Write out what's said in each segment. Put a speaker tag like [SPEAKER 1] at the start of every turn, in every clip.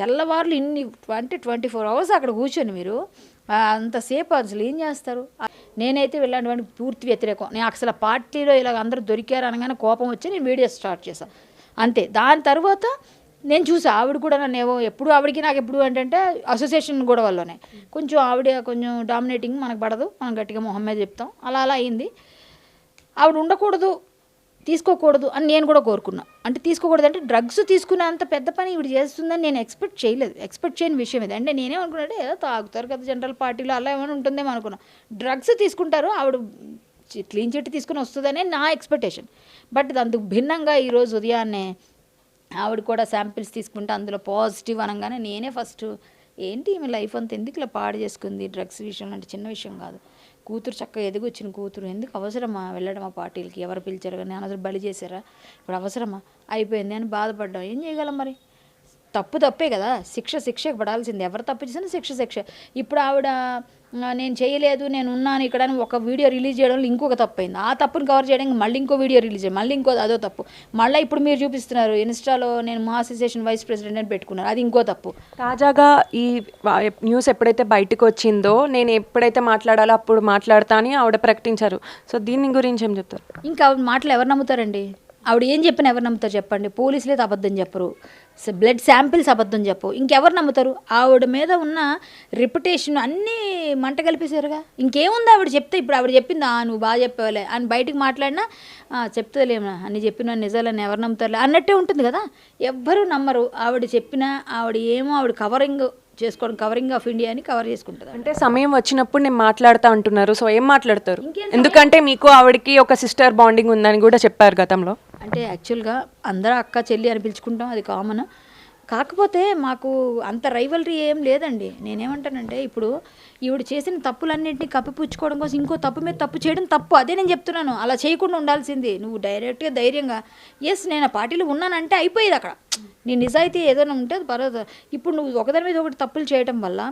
[SPEAKER 1] తెల్లవారులు ఇన్ని అంటే 24 అవర్స్ అక్కడ కూర్చొని మీరు అంతసేపు అసలు ఏం చేస్తారు? నేనైతే ఇలాంటివన్నీ పూర్తి వ్యతిరేకం. నేను అసలు పార్టీలో ఇలాగ అందరూ దొరికారు అనగానే కోపం వచ్చి నేను వీడియో స్టార్ట్ చేశాను అంతే. దాని తర్వాత నేను చూసా ఆవిడ కూడా నన్ను ఏవో ఎప్పుడు ఆవిడకి నాకు ఎప్పుడు ఏంటంటే అసోసియేషన్ గొడవల్లోనే కొంచెం ఆవిడ కొంచెం డామినేటింగ్ మనకు పడదు, మనం గట్టిగా మొహం మీద చెప్తాం, అలా అలా అయింది. ఆవిడ ఉండకూడదు, తీసుకోకూడదు అని నేను కూడా కోరుకున్నా. అంటే తీసుకోకూడదు అంటే డ్రగ్స్ తీసుకునేంత పెద్ద పని ఇవిడ చేస్తుందని నేను ఎక్స్పెక్ట్ చేయని విషయం ఇది. అంటే నేనే అనుకున్నాంటే ఏదో తాగుతారు కదా జనరల్ పార్టీలో అలా ఏమైనా ఉంటుందేమో అనుకున్నా. డ్రగ్స్ తీసుకుంటారు, ఆవిడ క్లీన్ చిట్ తీసుకుని వస్తుందనే నా ఎక్స్పెక్టేషన్. బట్ అందుకు భిన్నంగా ఈరోజు ఉదయాన్నే ఆవిడ కూడా శాంపిల్స్ తీసుకుంటే అందులో పాజిటివ్ అనగానే నేనే ఫస్ట్ ఏంటి ఈమె లైఫ్ అంతా ఎందుకు ఇలా పాడు చేసుకుంది డ్రగ్స్ విషయం అంటే చిన్న విషయం కాదు. కూతురు చక్కగా ఎదిగొచ్చిన కూతురు ఎందుకు అవసరమా వెళ్ళడమా పార్టీలకి, ఎవరు పిలిచారు కానీ అనవసరం బలి చేశారా, ఇప్పుడు అవసరమా అయిపోయింది అని బాధపడ్డాం. ఏం చేయగలం మరి? తప్పే కదా, శిక్ష పడాల్సింది. ఎవరు తప్పు చేసినా శిక్ష. ఇప్పుడు ఆవిడ నేను చేయలేదు నేను ఉన్నాను ఇక్కడ అని ఒక వీడియో రిలీజ్ చేయడంలో ఇంకొక తప్పు అయింది. ఆ తప్పుని కవర్ చేయడానికి మళ్ళీ ఇంకో వీడియో రిలీజ్ చేయాలి, మళ్ళీ అదో తప్పు. మళ్ళీ ఇప్పుడు మీరు చూపిస్తున్నారు ఇన్స్టాలో నేను మా అసోసియేషన్ వైస్ ప్రెసిడెంట్ అని పెట్టుకున్నారు, అది ఇంకో తప్పు.
[SPEAKER 2] తాజాగా ఈ న్యూస్ ఎప్పుడైతే బయటకు వచ్చిందో నేను ఎప్పుడైతే మాట్లాడాలో అప్పుడు మాట్లాడతా అని ఆవిడ ప్రకటించారు. సో దీని గురించి ఏం చెప్తారు?
[SPEAKER 1] ఇంకా ఆవిడ మాటలు ఎవరు నమ్ముతారండి? ఆవిడ ఏం చెప్పినా ఎవరు నమ్ముతారు చెప్పండి? పోలీసులే అబద్ధం చెప్పరు, బ్లడ్ శాంపిల్స్ అబద్ధం చెప్పు, ఇంకెవరు నమ్ముతారు? ఆవిడ మీద ఉన్న రెప్యుటేషన్ అన్నీ మంట కలిపేశారుగా. ఇంకేముంది ఆవిడ చెప్తే? ఇప్పుడు ఆవిడ చెప్పింది నువ్వు బాగా చెప్పేవాలే అని బయటికి మాట్లాడినా చెప్తుందిలేమా అన్ని చెప్పిన నిజాలని ఎవరు నమ్ముతారులే అన్నట్టే ఉంటుంది కదా. ఎవ్వరూ నమ్మరు. ఆవిడ చెప్పినా ఆవిడ కవరింగ్ ఆఫ్ ఇండియా అని కవర్ చేసుకుంటుంది.
[SPEAKER 2] అంటే సమయం వచ్చినప్పుడు నేను మాట్లాడుతూ అంటున్నారు. సో ఏం మాట్లాడతారు? ఎందుకంటే మీకు ఆవిడకి ఒక సిస్టర్ బాండింగ్ ఉందని కూడా చెప్పారు గతంలో.
[SPEAKER 1] అంటే యాక్చువల్గా అందరూ అక్క చెల్లి అని పిలుచుకుంటాం, అది కామన్. కాకపోతే మాకు అంత రైవలరీ ఏం లేదండి. నేనేమంటానంటే ఇప్పుడు ఈవిడ చేసిన తప్పులన్నింటినీ కప్పిపుచ్చుకోవడం కోసం ఇంకో తప్పు మీద తప్పు చేయడం తప్పు. అదే నేను చెప్తున్నాను. అలా చేయకుండా ఉండాల్సింది. నువ్వు డైరెక్ట్గా ధైర్యంగా నేను ఆ పార్టీలో ఉన్నానంటే అయిపోయేది అక్కడ. నీ నిజాయితీ ఏదైనా ఉంటే అది పర్వాలేదు. ఇప్పుడు నువ్వు ఒకదాని మీద ఒకటి తప్పులు చేయడం వల్ల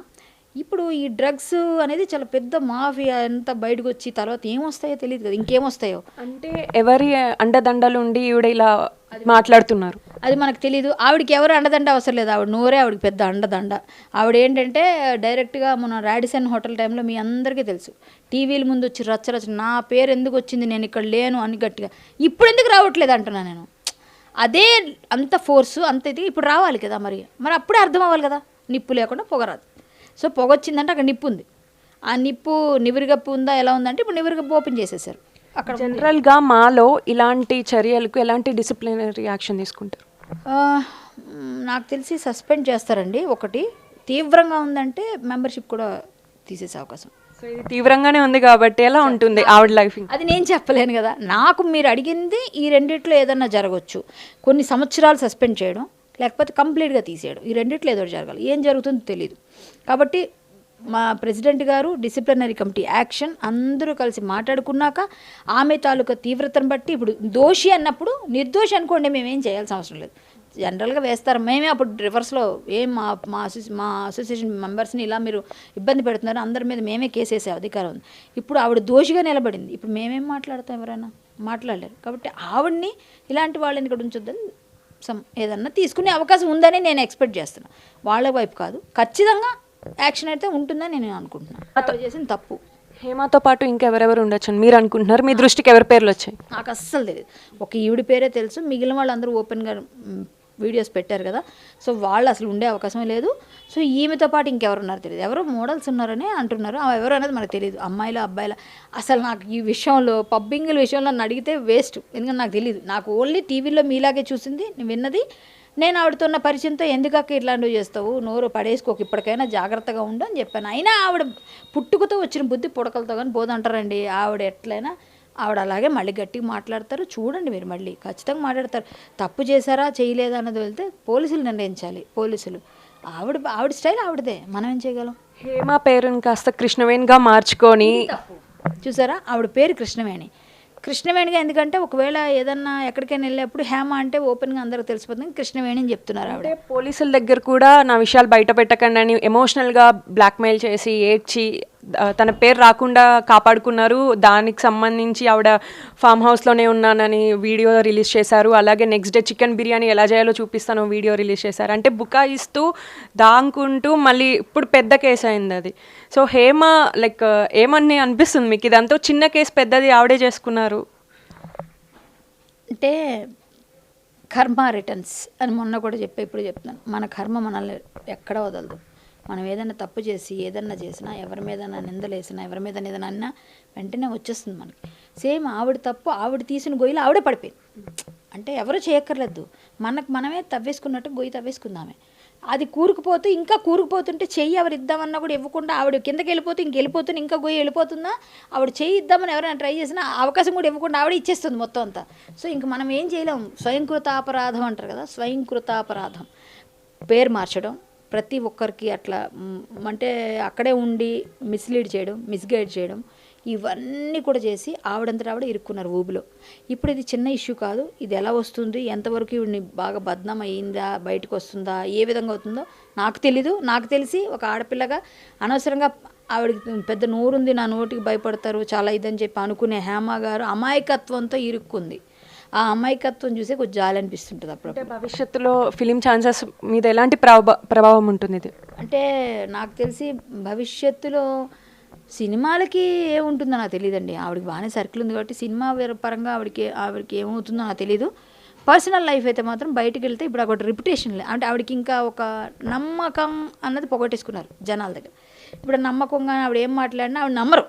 [SPEAKER 1] ఇప్పుడు ఈ డ్రగ్స్ అనేది చాలా పెద్ద మాఫియా అంతా బయటకు వచ్చి తర్వాత ఏమొస్తాయో తెలియదు కదా, ఇంకేమొస్తాయో.
[SPEAKER 2] అంటే ఎవరి అండదండలు ఉండి ఈవిడ ఇలా మాట్లాడుతున్నారు
[SPEAKER 1] అది మనకు తెలియదు. ఆవిడకి ఎవరు అండదండ అవసరం లేదు, ఆవిడ నోరే ఆవిడకి పెద్ద అండదండ. ఆవిడ ఏంటంటే డైరెక్ట్గా మన రాడిసన్ హోటల్ టైంలో మీ అందరికీ తెలుసు, టీవీల ముందు వచ్చి రచ్చ నా పేరు ఎందుకు వచ్చింది, నేను ఇక్కడ లేను అని గట్టిగా. ఇప్పుడు ఎందుకు రావట్లేదు అంటున్నా నేను. అదే అంత ఫోర్సు అంత ఇది ఇప్పుడు రావాలి కదా. మరి అప్పుడే అర్థం అవ్వాలి కదా. నిప్పు లేకుండా పొగ రాదు. సో పొగ వచ్చిందంటే అక్కడ నిప్పు ఉంది. ఆ నిప్పు నివిరిగప్పు ఉందా ఎలా ఉందంటే ఇప్పుడు నివిరిగప్పు ఓపెన్ చేసేసారు అక్కడ.
[SPEAKER 2] జనరల్గా మాలో ఇలాంటి చర్యలకు ఎలాంటి డిసిప్లినరీ యాక్షన్ తీసుకుంటారు?
[SPEAKER 1] నాకు తెలిసి సస్పెండ్ చేస్తారండి. ఒకటి తీవ్రంగా ఉందంటే మెంబర్షిప్ కూడా తీసేసే అవకాశం.
[SPEAKER 2] సో ఇది తీవ్రంగానే ఉంది కాబట్టి ఎలా ఉంటుంది ఆవిడ లైఫ్?
[SPEAKER 1] అది నేను చెప్పలేను కదా. నాకు మీరు అడిగింది ఈ రెండిట్లో ఏదన్నా జరగవచ్చు. కొన్ని సంవత్సరాలు సస్పెండ్ చేయడం, లేకపోతే కంప్లీట్గా తీసేయడం, ఈ రెండిట్లో ఏదో జరగాలి. ఏం జరుగుతుందో తెలియదు. కాబట్టి మా ప్రెసిడెంట్ గారు డిసిప్లినరీ కమిటీ యాక్షన్ అందరూ కలిసి మాట్లాడుకున్నాక ఆమె తాలూకా తీవ్రతను బట్టి ఇప్పుడు దోషి అన్నప్పుడు నిర్దోషి అనుకోండి మేమేం చేయాల్సిన అవసరం లేదు. జనరల్గా వేస్తారు. మేమే అప్పుడు రివర్స్లో మా అసోసియేషన్ మెంబర్స్ని ఇలా మీరు ఇబ్బంది పెడుతున్నారు అందరి మీద మేమే కేసు వేసే అధికారం ఉంది. ఇప్పుడు ఆవిడ దోషిగా నిలబడింది. ఇప్పుడు మేమేం మాట్లాడతాం? ఎవరైనా మాట్లాడలేరు. కాబట్టి ఆవిడ్ని ఇలాంటి వాళ్ళని ఇక్కడ ఉంచొద్దని ఏదన్నా తీసుకునే అవకాశం ఉందని నేను ఎక్స్పెక్ట్ చేస్తున్నాను. వాళ్ళ వైపు కాదు, ఖచ్చితంగా యాక్షన్ అయితే ఉంటుందని నేను అనుకుంటున్నాను. చేసిన తప్పు.
[SPEAKER 2] హేమతో పాటు ఇంకెవరెవరు ఉండొచ్చు అని మీరు అనుకుంటున్నారు? మీ దృష్టికి ఎవరి పేర్లు వచ్చాయి?
[SPEAKER 1] నాకు అస్సలు తెలియదు. ఒక ఈవిడి పేరే తెలుసు. మిగిలిన వాళ్ళందరూ ఓపెన్గా వీడియోస్ పెట్టారు కదా. సో వాళ్ళు అసలు ఉండే అవకాశమే లేదు. సో ఈమెతో పాటు ఇంకెవరున్నారో తెలియదు. ఎవరో మోడల్స్ ఉన్నారని అంటున్నారు. ఎవరు అనేది మనకు తెలియదు. అమ్మాయిల అబ్బాయిల అసలు నాకు ఈ విషయంలో పబ్బింగ్ల విషయంలో నన్ను అడిగితే వేస్ట్. ఎందుకంటే నాకు తెలియదు. నాకు ఓన్లీ టీవీలో మీలాగే చూసింది విన్నది. నేను ఆవిడతో ఉన్న పరిచయంతో ఎందుకక్క ఇట్లాంటివి చేస్తావు, నోరు పడేసుకోక, ఇప్పటికైనా జాగ్రత్తగా ఉండు అని చెప్పాను. అయినా ఆవిడ పుట్టుకతో వచ్చిన బుద్ధి పుడకలతో కానీ పోదంటారండి. ఆవిడ ఎట్లయినా ఆవిడ అలాగే మళ్ళీ గట్టిగా మాట్లాడతారు. చూడండి మీరు మళ్ళీ ఖచ్చితంగా మాట్లాడతారు. తప్పు చేశారా చేయలేదా అన్నది వెళ్తే పోలీసులు నిర్ణయించాలి. పోలీసులు ఆవిడ స్టైల్ ఆవిడదే, మనం ఏం చేయగలం?
[SPEAKER 2] హేమ పేరుని కాస్త కృష్ణవేణిగా మార్చుకొని
[SPEAKER 1] చూసారా, ఆవిడ పేరు కృష్ణవేణిగా ఎందుకంటే ఒకవేళ ఏదన్నా ఎక్కడికైనా వెళ్ళేప్పుడు హేమ అంటే ఓపెన్గా అందరికి తెలిసిపోతుంది, కృష్ణవేణి అని చెప్తున్నారు. ఆవిడ
[SPEAKER 2] పోలీసుల దగ్గర కూడా నా విషయాలు బయట పెట్టకండి అని ఎమోషనల్గా బ్లాక్మెయిల్ చేసి ఏడ్చి తన పేరు రాకుండా కాపాడుకున్నారు. దానికి సంబంధించి ఆవిడ ఫామ్ హౌస్లోనే ఉన్నానని వీడియో రిలీజ్ చేశారు. అలాగే నెక్స్ట్ డే చికెన్ బిర్యానీ ఎలా చేయాలో చూపిస్తాను వీడియో రిలీజ్ చేశారు. అంటే బుకాయిస్తూ దాంకుంటూ మళ్ళీ ఇప్పుడు పెద్ద కేసు అయింది అది. సో హేమ లైక్ ఏమని అనిపిస్తుంది మీకు? ఇదంతా చిన్న కేసు, పెద్దది ఆవిడే చేసుకున్నారు.
[SPEAKER 1] అంటే కర్మ రిటర్న్స్ అని మొన్న కూడా ఇప్పుడు చెప్తున్నాను. మన కర్మ మనల్ని ఎక్కడ వదలదు. మనం ఏదైనా తప్పు చేసి ఏదన్నా చేసినా, ఎవరి మీద నిందలేసినా, ఎవరి మీద ఏదైనా అన్నా వెంటనే వచ్చేస్తుంది మనకి. సేమ్ ఆవిడ తప్పు, ఆవిడ తీసిన గొయ్యిలో ఆవిడే పడిపోయింది. అంటే ఎవరు చేయక్కర్లేదు, మనమే తవ్వేసుకున్నట్టు గొయ్యి తవ్వేసుకుందామే. అది కూరుకుపోతూ ఇంకా కూరుకుపోతుంటే చెయ్యి ఎవరు ఇద్దామన్నా కూడా ఇవ్వకుండా ఆవిడ కిందకి వెళ్ళిపోతూ ఇంకెళ్ళిపోతుంది, ఇంకా గొయ్యి వెళ్ళిపోతుందా, ఆవిడ చెయ్యి ఇద్దామని ఎవరైనా ట్రై చేసినా అవకాశం కూడా ఇవ్వకుండా ఆవిడ ఇచ్చేస్తుంది మొత్తం అంతా. సో ఇంక మనం ఏం చేయలేం. స్వయంకృతాపరాధం అంటారు కదా, స్వయంకృతాపరాధం. పేరు మార్చడం, ప్రతి ఒక్కరికి అట్లా అంటే అక్కడే ఉండి మిస్లీడ్ చేయడం, మిస్గైడ్ చేయడం, ఇవన్నీ కూడా చేసి ఆవిడంతటా ఆవిడ ఇరుక్కున్నారు ఊబిలో. ఇప్పుడు ఇది చిన్న ఇష్యూ కాదు. ఇది ఎలా వస్తుంది, ఎంతవరకు ఇవిడిని బాగా బద్నాం అయ్యిందా, బయటకు వస్తుందా, ఏ విధంగా అవుతుందో నాకు తెలీదు. నాకు తెలిసి ఒక ఆడపిల్లగా అనవసరంగా ఆవిడకి పెద్ద నోరుంది, నా నోటికి భయపడతారు చాలా ఇదని చెప్పి అనుకునే హేమ గారు అమాయకత్వంతో ఇరుక్కుంది. ఆ అమాయకత్వం చూసే కొంచెం జాలి అనిపిస్తుంటుంది అప్పుడు.
[SPEAKER 2] అంటే భవిష్యత్తులో ఫిలిం ఛాన్సెస్ మీద ఎలాంటి ప్రభావం ఉంటుంది ఇది?
[SPEAKER 1] అంటే నాకు తెలిసి భవిష్యత్తులో సినిమాలకి ఏముంటుందో నాకు తెలియదండి. ఆవిడకి బాగానే సర్కిల్ ఉంది కాబట్టి సినిమా పరంగా ఆవిడకి ఏమవుతుందో నాకు తెలీదు. పర్సనల్ లైఫ్ అయితే మాత్రం బయటికి వెళ్తే ఇప్పుడు ఒకటి రిప్యుటేషన్ అంటే ఆవిడకి ఇంకా ఒక నమ్మకం అన్నది పొగట్టేసుకున్నారు జనాల దగ్గర. ఇప్పుడు నమ్మకంగా ఆవిడ ఏం మాట్లాడినా ఆవిడ నమ్మరు.